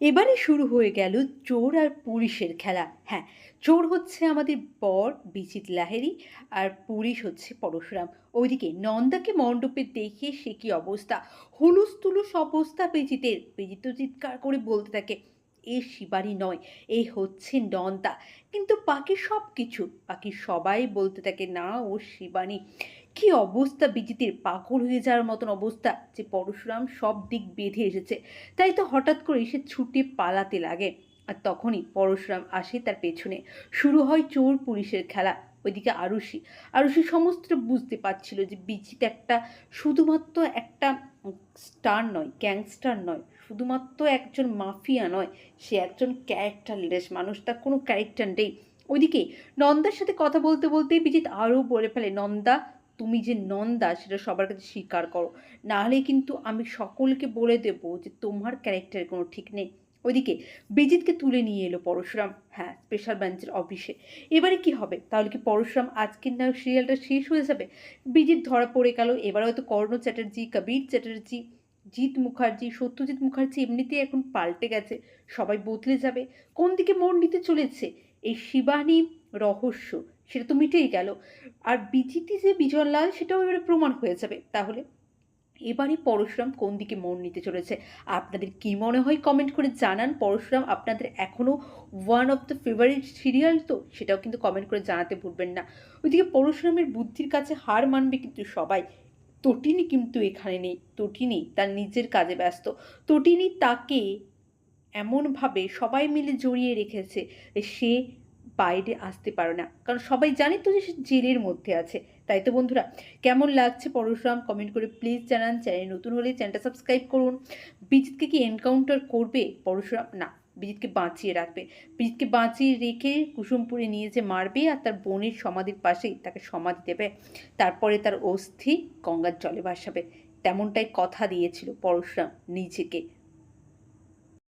এবারে শুরু হয়ে গেল চোর আর পুলিশের খেলা। হ্যাঁ, চোর হচ্ছে আমাদের বর বিচিত লাহিড়ী আর পুলিশ হচ্ছে পরশুরাম। ওইদিকে নন্দাকে মণ্ডপে দেখে সে কি অবস্থা, হুলুস তুলুস অবস্থা বিজিতের। বিজিত তো চিৎকার করে বলতে থাকে, এ শিবানী নয়, এ হচ্ছে নন্দা। কিন্তু বাকি সব কিছু, বাকি সবাই বলতে থাকে না, ও শিবানী। কি অবস্থা বিজিতের, পাগল হয়ে যাওয়ার মতন অবস্থা যে পরশুরাম সব দিক বেঁধে এসেছে। তাই তো হঠাৎ করে সে ছুটে পালাতে লাগে। আর তখনই পরশুরাম আসে তার পেছনে। শুরু হয় চোর পুলিশের খেলা। ওইদিকে আরুষি, আরুষি সমস্তটা বুঝতে পারছিল যে বিচিত একটা, শুধুমাত্র একটা স্টার নয়, গ্যাংস্টার নয়, শুধুমাত্র একজন মাফিয়া নয়, সে একজন ক্যারেক্টারলেস মানুষ, তার কোনো ক্যারেক্টার নেই। ওইদিকে নন্দার সাথে কথা বলতে বলতেই বিজিত আরও বলে ফেলে, নন্দা, তুমি যে নন্দা সেটা সবার কাছে স্বীকার করো, নাহলে কিন্তু আমি সকলকে বলে দেবো যে তোমার ক্যারেক্টারের কোনো ঠিক নেই। ওইদিকে বিজিতকে তুলে নিয়ে এলো পরশুরাম, হ্যাঁ, স্পেশাল ব্রাঞ্চের অফিসে। এবারে কি হবে, তাহলে কি পরশুরাম আজকের না সিরিয়ালটা শেষ হয়ে যাবে? বিজিত ধরা পড়ে গেল, এবার হয়তো কর্ণ চ্যাটার্জি, কবির চ্যাটার্জি, জিৎ মুখার্জি, সত্যজিৎ মুখার্জি এমনিতেই এখন পাল্টে গেছে, সবাই বদলে যাবে। কোন দিকে মোড় নিতে চলেছে এই শিবানী রহস্য, সেটা তো মিটেই গেল। আর বিজিতি যে বিজয়লাল সেটাও এবারে প্রমাণ হয়ে যাবে। তাহলে এবারে পরশুরাম কোন দিকে মন নিতে চলেছে, আপনাদের কি মনে হয় কমেন্ট করে জানান। পরশুরাম আপনাদের এখনও one of the favourite serial তো, সেটাও কিন্তু কমেন্ট করে জানাতে ভুলবেন না। ওইদিকে পরশুরামের বুদ্ধির কাছে হার মানবে কিন্তু সবাই। তটিনী কিন্তু এখানে নেই, তটিনী তার নিজের কাজে ব্যস্ত। তটিনী তাকে এমনভাবে সবাই মিলে জড়িয়ে রেখেছে যে সে বাইরে আসতে পারে না, কারণ সবাই জানে তো যে সে জেলের মধ্যে আছে। তাই তো বন্ধুরা, কেমন লাগছে পরশুরাম কমেন্ট করে প্লিজ জানান। চ্যানেল নতুন হলে চ্যানেলটা সাবস্ক্রাইব করুন। বিজিতকে কি এনকাউন্টার করবে পরশুরাম? না, বিজিতকে বাঁচিয়ে রাখবে। বিজিতকে বাঁচিয়ে রেখে কুসুমপুরে নিয়ে যে মারবে আর তার বোনের সমাধির পাশেই তাকে সমাধি দেবে, তারপরে তার অস্থি গঙ্গার জলে ভাসাবে। তেমনটাই কথা দিয়েছিল পরশুরাম নিজেকে।